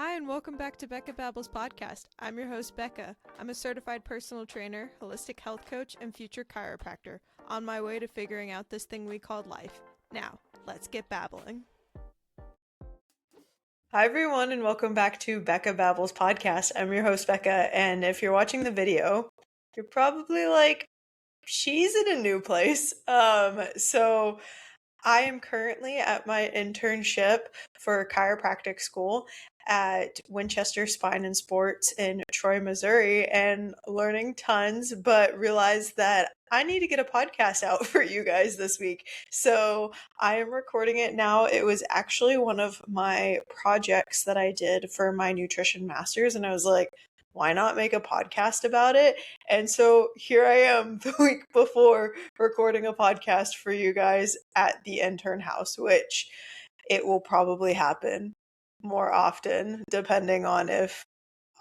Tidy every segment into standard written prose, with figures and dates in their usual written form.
Hi, and welcome back to Becca Babbles podcast. I'm your host, Becca. I'm a certified personal trainer, holistic health coach, and future chiropractor on my way to figuring out this thing we called life. Now, let's get babbling. Hi, everyone, and welcome back to Becca Babbles podcast. I'm your host, Becca, and if you're watching the video, you're probably like, she's in a new place. So I am currently at my internship for chiropractic school at Winchester Spine and Sports in Troy, Missouri, and learning tons, but realized that I need to get a podcast out for you guys this week. So I am recording it now. It was actually one of my projects that I did for my nutrition masters, and I was like, why not make a podcast about it? And so here I am the week before recording a podcast for you guys at the intern house, which it will probably happen more often depending on if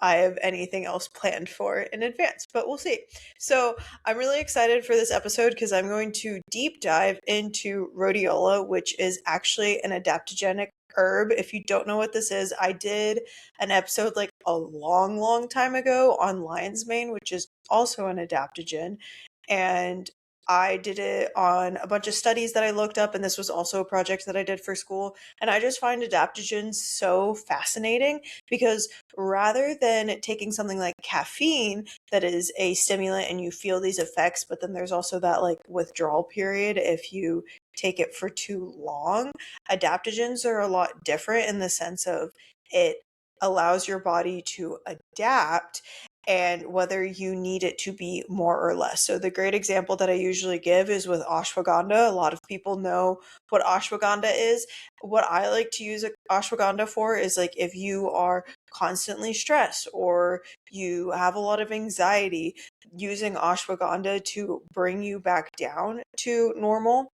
I have anything else planned for in advance, but we'll see. So I'm really excited for this episode because I'm going to deep dive into rhodiola, which is actually an adaptogenic herb. If you don't know what this is, I did an episode like a long time ago on lion's mane, which is also an adaptogen. And I did it on a bunch of studies that I looked up, and this was also a project that I did for school. And I just find adaptogens so fascinating because rather than taking something like caffeine that is a stimulant and you feel these effects, but then there's also that like withdrawal period if you take it for too long, adaptogens are a lot different in the sense of it allows your body to adapt and whether you need it to be more or less. So the great example that I usually give is with ashwagandha. A lot of people know what ashwagandha is. What I like to use ashwagandha for is like if you are constantly stressed or you have a lot of anxiety, using ashwagandha to bring you back down to normal.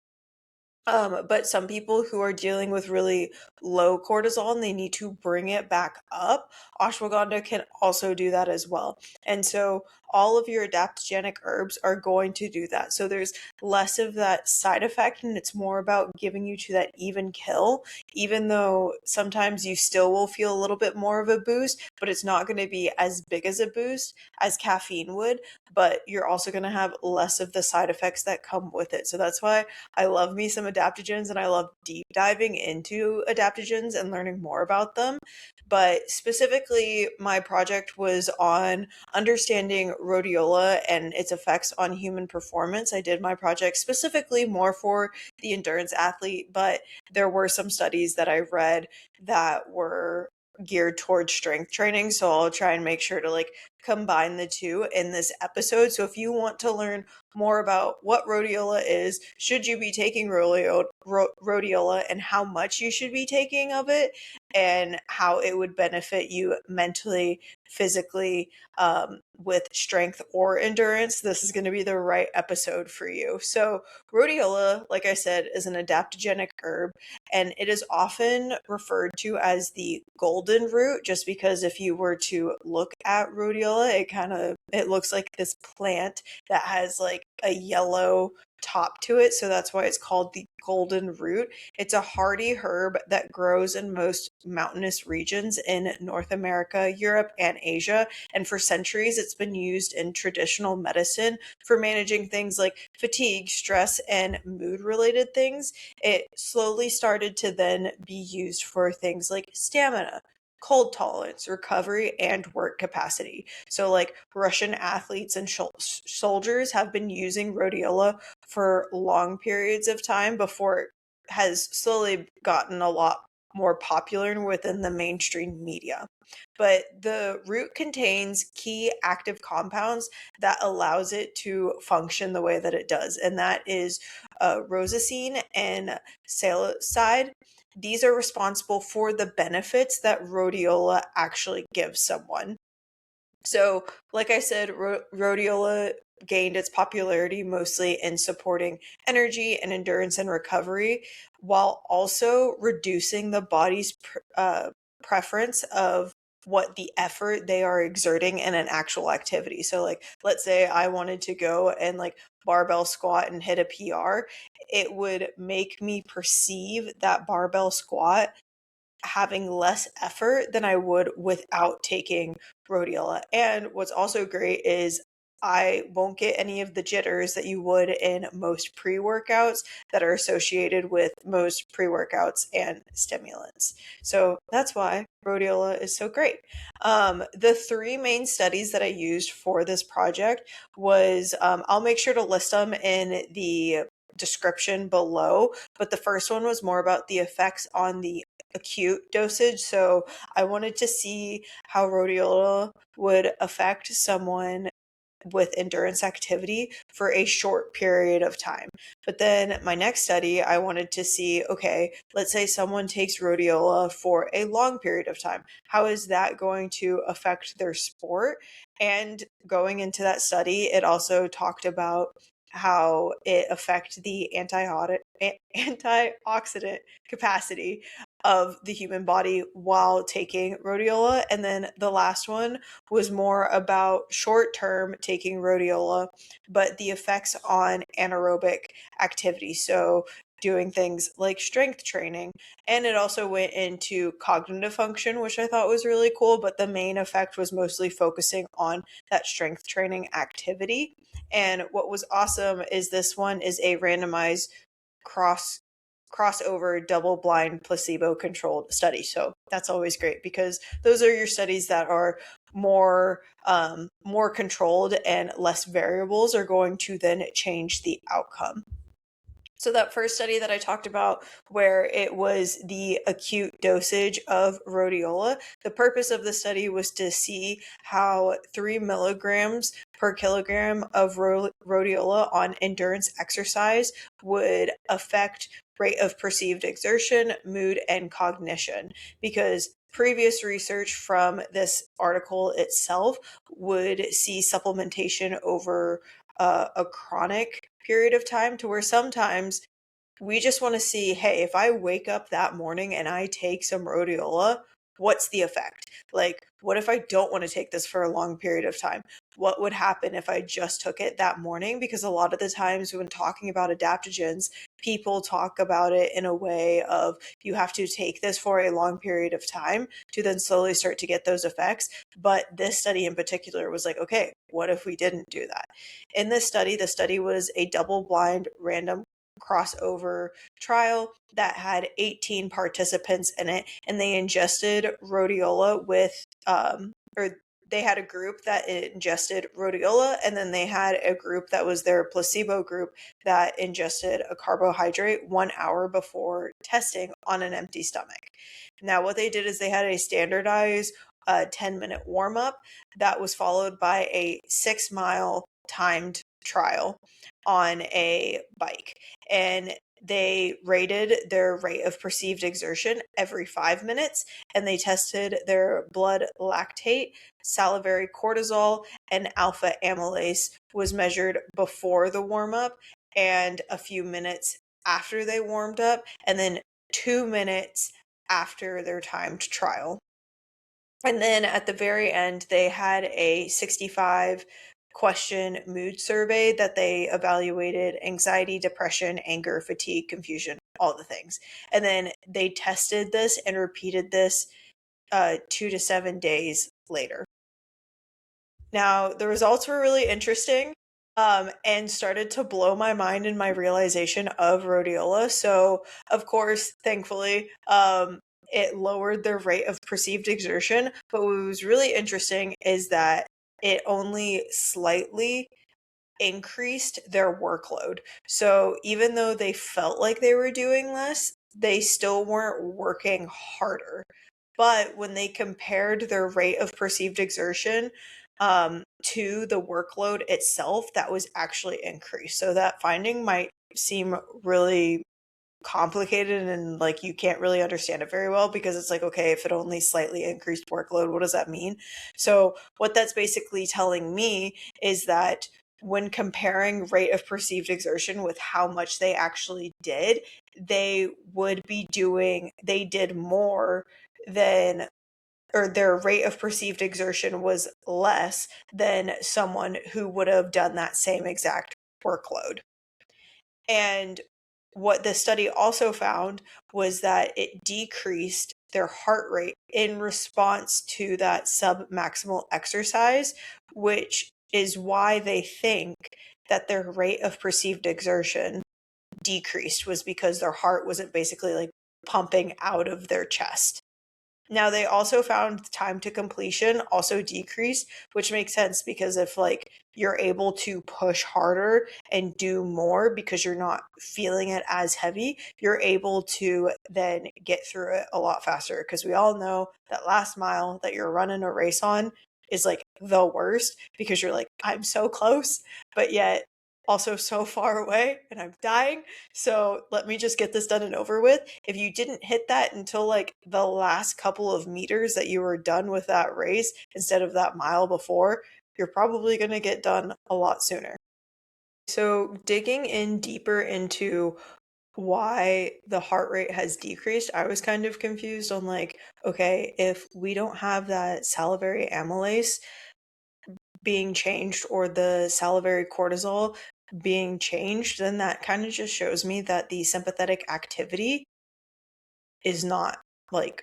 But some people who are dealing with really low cortisol and they need to bring it back up, ashwagandha can also do that as well. And so all of your adaptogenic herbs are going to do that. So there's less of that side effect and it's more about giving you to that even kill, even though sometimes you still will feel a little bit more of a boost, but it's not going to be as big as a boost as caffeine would, but you're also going to have less of the side effects that come with it. So that's why I love me some adaptogens and I love deep diving into adaptogens and learning more about them. But specifically, my project was on understanding rhodiola and its effects on human performance. I did my project specifically more for the endurance athlete, but there were some studies that I read that were geared towards strength training. So I'll try and make sure to like combine the two in this episode. So if you want to learn more about what rhodiola is, should you be taking rhodiola and how much you should be taking of it, and how it would benefit you mentally, physically, with strength or endurance, this is going to be the right episode for you. So rhodiola, like I said, is an adaptogenic herb, and it is often referred to as the golden root just because if you were to look at rhodiola, it looks like this plant that has like a yellow top to it, so that's why it's called the golden root. It's a hardy herb that grows in most mountainous regions in North America, Europe, and Asia, and for centuries it's been used in traditional medicine for managing things like fatigue, stress, and mood related things. It slowly started to then be used for things like stamina, cold tolerance, recovery, and work capacity. So, like Russian athletes and soldiers have been using rhodiola for long periods of time before it has slowly gotten a lot more popular within the mainstream media. But the root contains key active compounds that allows it to function the way that it does, and that is rosacin and salidroside. These are responsible for the benefits that rhodiola actually gives someone. So, like I said, rhodiola gained its popularity mostly in supporting energy and endurance and recovery, while also reducing the body's preference of what the effort they are exerting in an actual activity. So, like, let's say I wanted to go and like barbell squat and hit a PR, it would make me perceive that barbell squat having less effort than I would without taking rhodiola. And what's also great is I won't get any of the jitters that you would in most pre-workouts that are associated with most pre-workouts and stimulants. So that's why rhodiola is so great. The three main studies that I used for this project was, I'll make sure to list them in the description below, but the first one was more about the effects on the acute dosage. So I wanted to see how rhodiola would affect someone with endurance activity for a short period of time. But then my next study, I wanted to see, okay, let's say someone takes rhodiola for a long period of time. How is that going to affect their sport? And going into that study, it also talked about how it affects the antioxidant capacity of the human body while taking rhodiola. And then the last one was more about short term taking rhodiola, but the effects on anaerobic activity. So doing things like strength training. And it also went into cognitive function, which I thought was really cool. But the main effect was mostly focusing on that strength training activity. And what was awesome is this one is a randomized crossover double blind placebo controlled study. So that's always great because those are your studies that are more controlled and less variables are going to then change the outcome. So that first study that I talked about, where it was the acute dosage of rhodiola, the purpose of the study was to see how 3 milligrams per kilogram of rhodiola on endurance exercise would affect rate of perceived exertion, mood, and cognition. Because previous research from this article itself would see supplementation over a chronic period of time, to where sometimes we just want to see, hey, if I wake up that morning and I take some rhodiola, what's the effect? Like, what if I don't want to take this for a long period of time? What would happen if I just took it that morning? Because a lot of the times when talking about adaptogens, people talk about it in a way of you have to take this for a long period of time to then slowly start to get those effects. But this study in particular was like, okay, what if we didn't do that? In this study, the study was a double blind random crossover trial that had 18 participants in it, and they ingested rhodiola with or they had a group that ingested rhodiola, and then they had a group that was their placebo group that ingested a carbohydrate 1 hour before testing on an empty stomach. Now what they did is they had a standardized 10-minute warm-up that was followed by a 6-mile timed trial on a bike, and they rated their rate of perceived exertion every 5 minutes, and they tested their blood lactate, salivary cortisol, and alpha amylase was measured before the warm up and a few minutes after they warmed up, and then 2 minutes after their timed trial. And then at the very end, they had a 65 question mood survey that they evaluated anxiety, depression, anger, fatigue, confusion, all the things. And then they tested this and repeated this 2 to 7 days later. Now, the results were really interesting and started to blow my mind in my realization of rhodiola. So, of course, thankfully, it lowered their rate of perceived exertion. But what was really interesting is that it only slightly increased their workload. So, even though they felt like they were doing less, they still weren't working harder. But when they compared their rate of perceived exertion to the workload itself, that was actually increased. So that finding might seem really complicated and like you can't really understand it very well, because it's like, okay, if it only slightly increased workload, what does that mean? So what that's basically telling me is that when comparing rate of perceived exertion with how much they actually did, they did more than, or their rate of perceived exertion was less than someone who would have done that same exact workload. And what the study also found was that it decreased their heart rate in response to that submaximal exercise, which is why they think that their rate of perceived exertion decreased, was because their heart wasn't basically like pumping out of their chest. Now, they also found time to completion also decreased, which makes sense because if like you're able to push harder and do more because you're not feeling it as heavy, you're able to then get through it a lot faster. Because we all know that last mile that you're running a race on is like the worst because you're like, I'm so close, but yet also so far away and I'm dying. So let me just get this done and over with. If you didn't hit that until like the last couple of meters that you were done with that race instead of that mile before, you're probably going to get done a lot sooner. So digging in deeper into why the heart rate has decreased, I was kind of confused on like, okay, if we don't have that salivary amylase being changed or the salivary cortisol being changed, then that kind of just shows me that the sympathetic activity is not like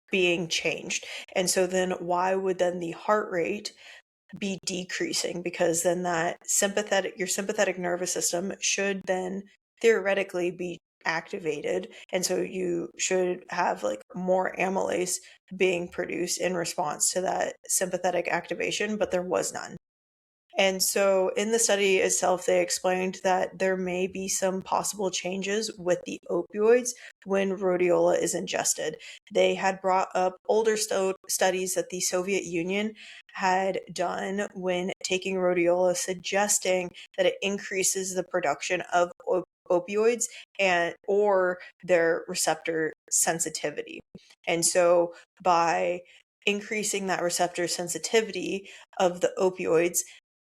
being changed. And so then why would then the heart rate be decreasing? Because then your sympathetic nervous system should then theoretically be activated. And so you should have like more amylase being produced in response to that sympathetic activation, but there was none. And so in the study itself, they explained that there may be some possible changes with the opioids when rhodiola is ingested. They had brought up older studies that the Soviet Union had done when taking rhodiola, suggesting that it increases the production of opioids and or their receptor sensitivity. And so by increasing that receptor sensitivity of the opioids,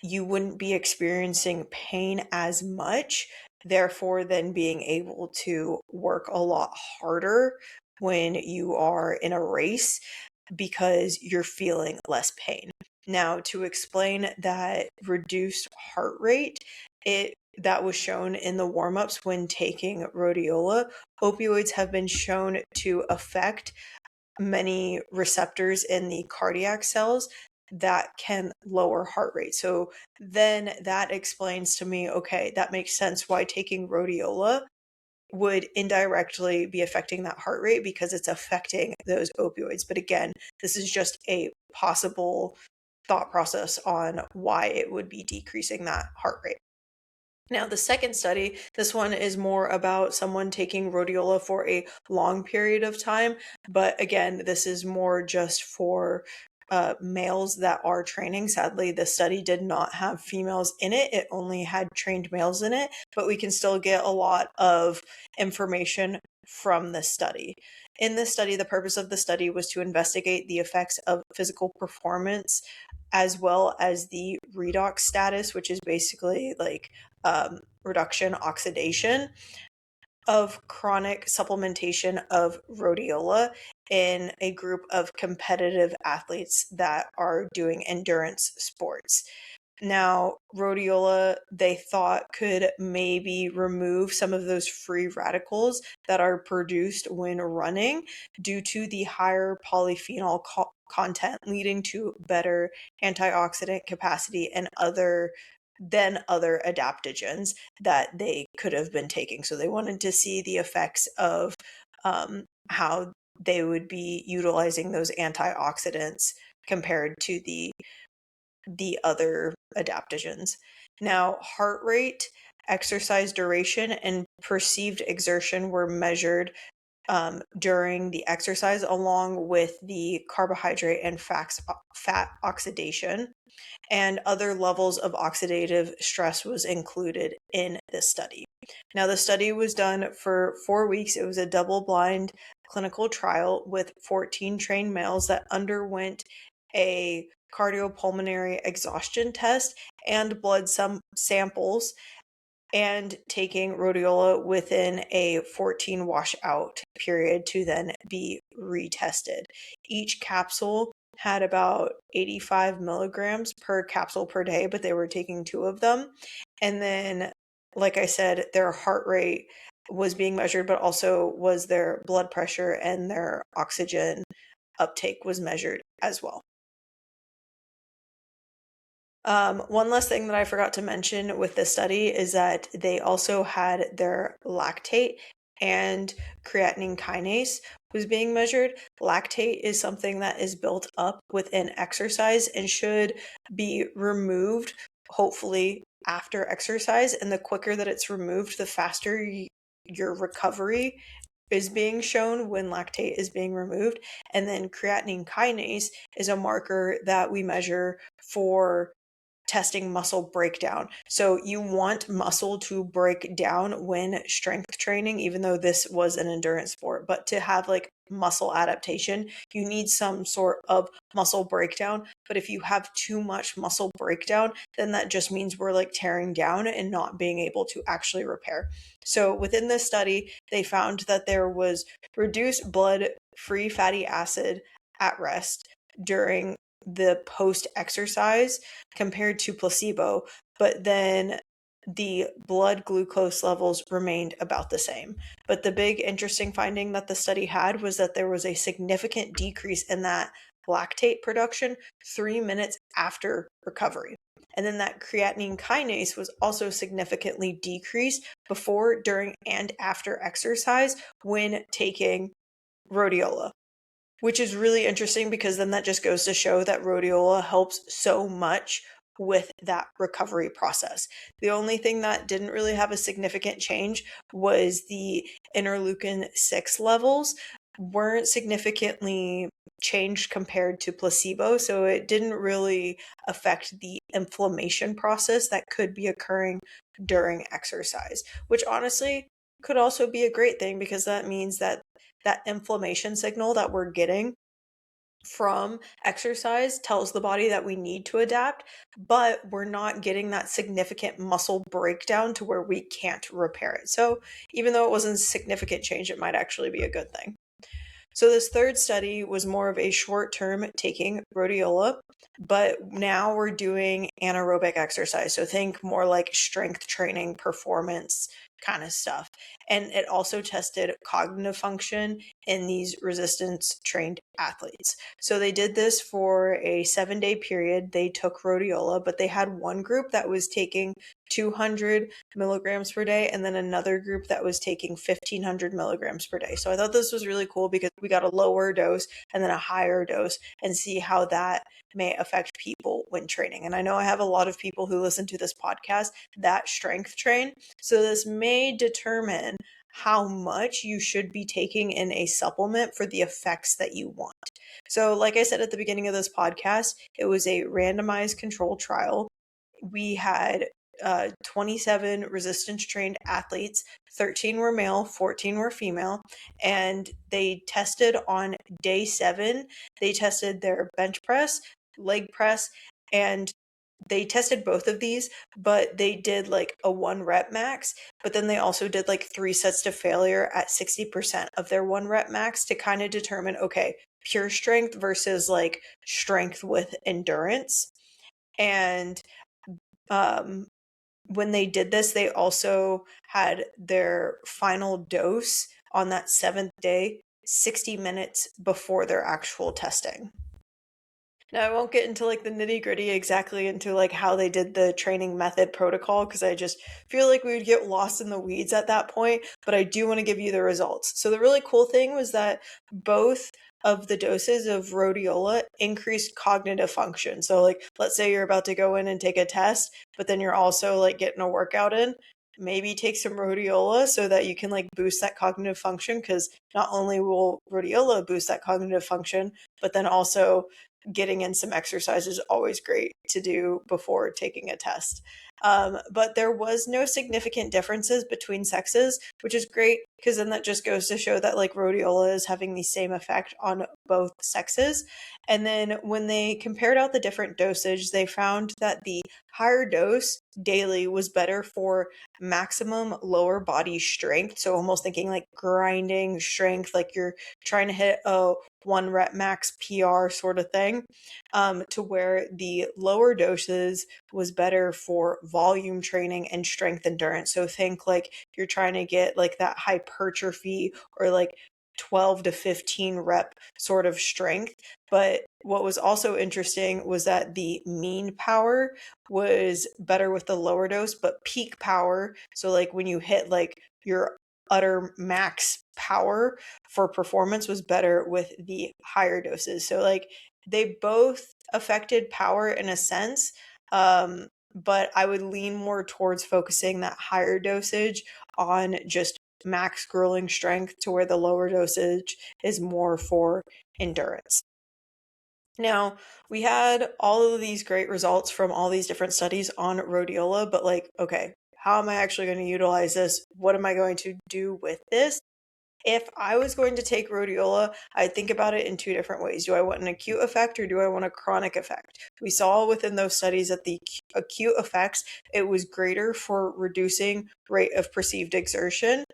you wouldn't be experiencing pain as much, therefore then being able to work a lot harder when you are in a race because you're feeling less pain. Now, to explain that reduced heart rate, that was shown in the warm-ups when taking rhodiola. Opioids have been shown to affect many receptors in the cardiac cells that can lower heart rate. So then that explains to me, okay, that makes sense why taking rhodiola would indirectly be affecting that heart rate because it's affecting those opioids. But again, this is just a possible thought process on why it would be decreasing that heart rate. Now, the second study, this one is more about someone taking rhodiola for a long period of time. But again, this is more just for males that are training. Sadly, the study did not have females in it. It only had trained males in it, but we can still get a lot of information from this study. In this study, the purpose of the study was to investigate the effects of physical performance as well as the redox status, which is basically like reduction oxidation of chronic supplementation of rhodiola in a group of competitive athletes that are doing endurance sports. Now, rhodiola, they thought, could maybe remove some of those free radicals that are produced when running due to the higher polyphenol content, leading to better antioxidant capacity and other adaptogens that they could have been taking. So they wanted to see the effects of how they would be utilizing those antioxidants compared to the other adaptogens. Now, heart rate, exercise duration, and perceived exertion were measured during the exercise, along with the carbohydrate and fat oxidation. And other levels of oxidative stress was included in this study. Now, the study was done for 4 weeks. It was a double-blind clinical trial with 14 trained males that underwent a cardiopulmonary exhaustion test and blood samples and taking rhodiola within a 14 washout period to then be retested. Each capsule had about 85 milligrams per capsule per day, but they were taking 2 of them. And then, like I said, their heart rate was being measured, but also was their blood pressure and their oxygen uptake was measured as well. One last thing that I forgot to mention with this study is that they also had their lactate and creatinine kinase was being measured. Lactate is something that is built up within exercise and should be removed, hopefully, after exercise. And the quicker that it's removed, the faster your recovery is being shown when lactate is being removed. And then creatinine kinase is a marker that we measure for testing muscle breakdown. So you want muscle to break down when strength training, even though this was an endurance sport, but to have like muscle adaptation, you need some sort of muscle breakdown. But if you have too much muscle breakdown, then that just means we're like tearing down and not being able to actually repair. So within this study, they found that there was reduced blood free fatty acid at rest during the post exercise compared to placebo, but then the blood glucose levels remained about the same. But the big interesting finding that the study had was that there was a significant decrease in that lactate production 3 minutes after recovery. And then that creatinine kinase was also significantly decreased before, during, and after exercise when taking rhodiola, which is really interesting because then that just goes to show that rhodiola helps so much with that recovery process. The only thing that didn't really have a significant change was the interleukin 6 levels weren't significantly changed compared to placebo, so it didn't really affect the inflammation process that could be occurring during exercise, which honestly could also be a great thing because that means that that inflammation signal that we're getting from exercise tells the body that we need to adapt, but we're not getting that significant muscle breakdown to where we can't repair it. So even though it wasn't a significant change, it might actually be a good thing. So this third study was more of a short-term taking rhodiola, but now we're doing anaerobic exercise. So think more like strength training, performance kind of stuff. And it also tested cognitive function in these resistance trained athletes. So they did this for a 7-day period. They took rhodiola, but they had one group that was taking 200 milligrams per day and then another group that was taking 1500 milligrams per day. So I thought this was really cool because we got a lower dose and then a higher dose and see how that may affect people when training. And I know I have a lot of people who listen to this podcast that strength train. So this may determine how much you should be taking in a supplement for the effects that you want. So like I said at the beginning of this podcast, it was a randomized control trial. We had 27 resistance trained athletes, 13 were male, 14 were female, and they tested on day 7. They tested their bench press, leg press, and they tested both of these, but they did like a 1 rep max, but then they also did like 3 sets to failure at 60% of their 1 rep max to kind of determine, okay, pure strength versus like strength with endurance. And when they did this, they also had their final dose on that 7th day, 60 minutes before their actual testing. Now, I won't get into like the nitty gritty exactly into like how they did the training method protocol because I just feel like we would get lost in the weeds at that point, but I do want to give you the results. So the really cool thing was that both of the doses of rhodiola increased cognitive function. So like let's say you're about to go in and take a test, but then you're also like getting a workout in. Maybe take some rhodiola so that you can like boost that cognitive function because not only will rhodiola boost that cognitive function, but then also getting in some exercise is always great to do before taking a test. But there was no significant differences between sexes, which is great because then that just goes to show that like rhodiola is having the same effect on both sexes. And then when they compared out the different dosage, they found that the higher dose daily was better for maximum lower body strength. So almost thinking like grinding strength, like you're trying to hit a 1 rep max PR sort of thing, to where the lower doses was better for volume training and strength endurance. So think like you're trying to get like that hypertrophy or like 12 to 15 rep sort of strength. But what was also interesting was that the mean power was better with the lower dose, but peak power, so like when you hit like your utter max power for performance, was better with the higher doses. So like they both affected power in a sense, but I would lean more towards focusing that higher dosage on just max grueling strength, to where the lower dosage is more for endurance. Now, we had all of these great results from all these different studies on rhodiola, but like, okay, how am I actually going to utilize this? What am I going to do with this? If I was going to take rhodiola, I'd think about it in two different ways. Do I want an acute effect or do I want a chronic effect? We saw within those studies that the acute effects, it was greater for reducing rate of perceived exertion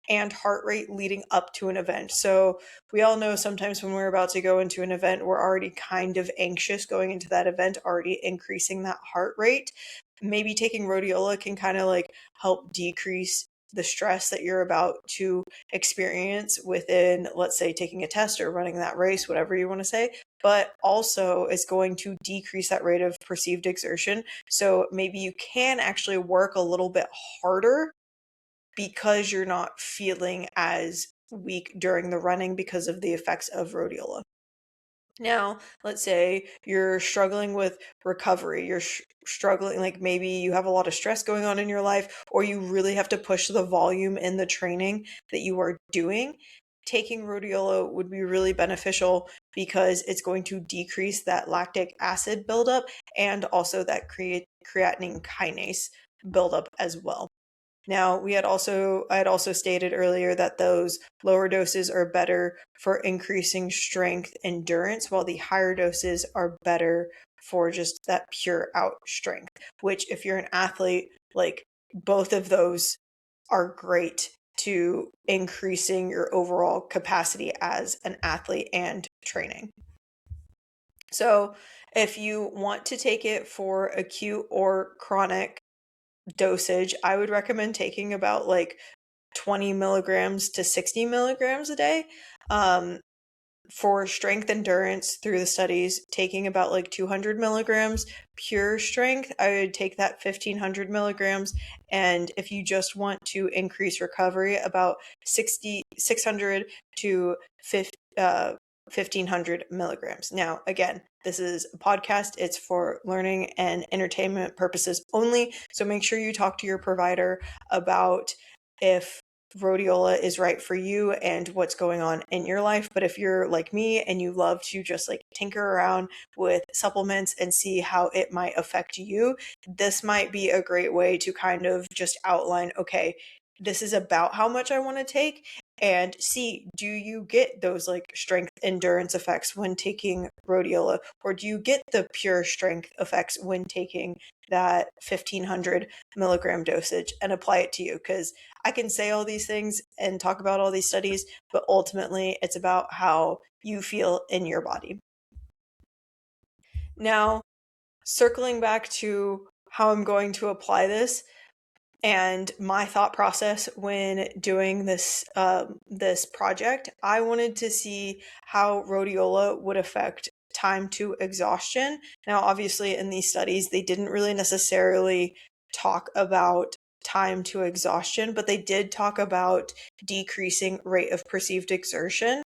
and heart rate leading up to an event. So we all know sometimes when we're about to go into an event, we're already kind of anxious going into that event, already increasing that heart rate. Maybe taking rhodiola can kind of like help decrease the stress that you're about to experience within, let's say, taking a test or running that race, whatever you want to say, but also is going to decrease that rate of perceived exertion. So maybe you can actually work a little bit harder because you're not feeling as weak during the running because of the effects of rhodiola. Now, let's say you're struggling with recovery, you're struggling, like maybe you have a lot of stress going on in your life, or you really have to push the volume in the training that you are doing. Taking rhodiola would be really beneficial because it's going to decrease that lactic acid buildup and also that creatinine kinase buildup as well. Now, I had also stated earlier that those lower doses are better for increasing strength endurance, while the higher doses are better for just that pure out strength, which if you're an athlete, like both of those are great to increasing your overall capacity as an athlete and training. So if you want to take it for acute or chronic dosage, I would recommend taking about like 20 milligrams to 60 milligrams a day. For strength endurance, through the studies, taking about like 200 milligrams. Pure strength, I would take that 1500 milligrams. And if you just want to increase recovery, about 600 to 1500 milligrams. Now, again, this is a podcast. It's for learning and entertainment purposes only. So make sure you talk to your provider about if rhodiola is right for you and what's going on in your life. But if you're like me and you love to just like tinker around with supplements and see how it might affect you, this might be a great way to kind of just outline, okay, this is about how much I want to take, and see, do you get those like strength endurance effects when taking rhodiola, or do you get the pure strength effects when taking that 1500 milligram dosage, and apply it to you? Because I can say all these things and talk about all these studies, but ultimately it's about how you feel in your body. Now, circling back to how I'm going to apply this and my thought process when doing this this project, I wanted to see how rhodiola would affect time to exhaustion. Now, obviously, in these studies, they didn't really necessarily talk about time to exhaustion, but they did talk about decreasing rate of perceived exertion,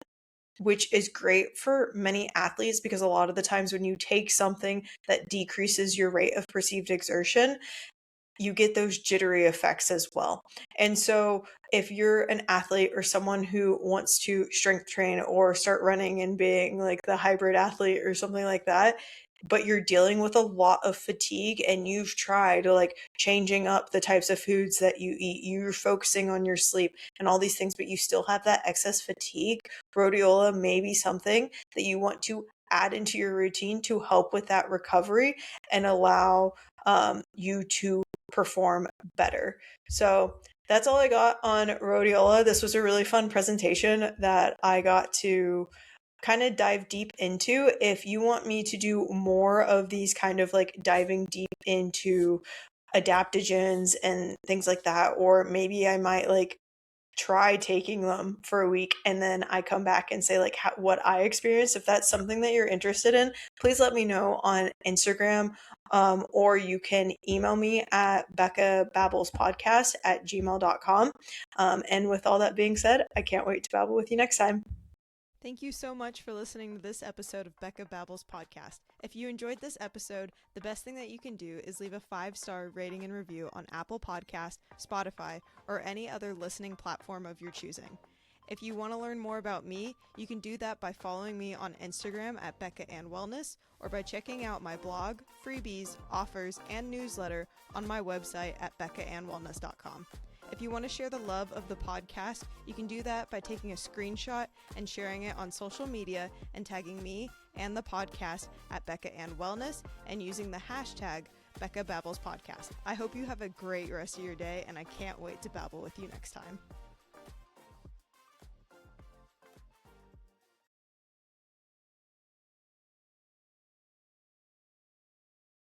which is great for many athletes because a lot of the times when you take something that decreases your rate of perceived exertion, you get those jittery effects as well. And so if you're an athlete or someone who wants to strength train or start running and being like the hybrid athlete or something like that, but you're dealing with a lot of fatigue and you've tried like changing up the types of foods that you eat, you're focusing on your sleep and all these things, but you still have that excess fatigue, rhodiola may be something that you want to add into your routine to help with that recovery and allow you to perform better. So that's all I got on rhodiola. This was a really fun presentation that I got to kind of dive deep into. If you want me to do more of these kind of like diving deep into adaptogens and things like that. Or maybe I might like try taking them for a week and then I come back and say like what I experienced. If that's something that you're interested in, please let me know on Instagram, or you can email me at beccababelspodcast@gmail.com. And with all that being said, I can't wait to babble with you next time. Thank you so much for listening to this episode of Becca Babbles Podcast. If you enjoyed this episode, the best thing that you can do is leave a 5-star rating and review on Apple Podcast, Spotify, or any other listening platform of your choosing. If you want to learn more about me, you can do that by following me on Instagram at Becca and Wellness, or by checking out my blog, freebies, offers, and newsletter on my website at beccaandwellness.com. If you want to share the love of the podcast, you can do that by taking a screenshot and sharing it on social media and tagging me and the podcast at Becca and Wellness and using the hashtag Becca Babbles Podcast. I hope you have a great rest of your day, and I can't wait to babble with you next time.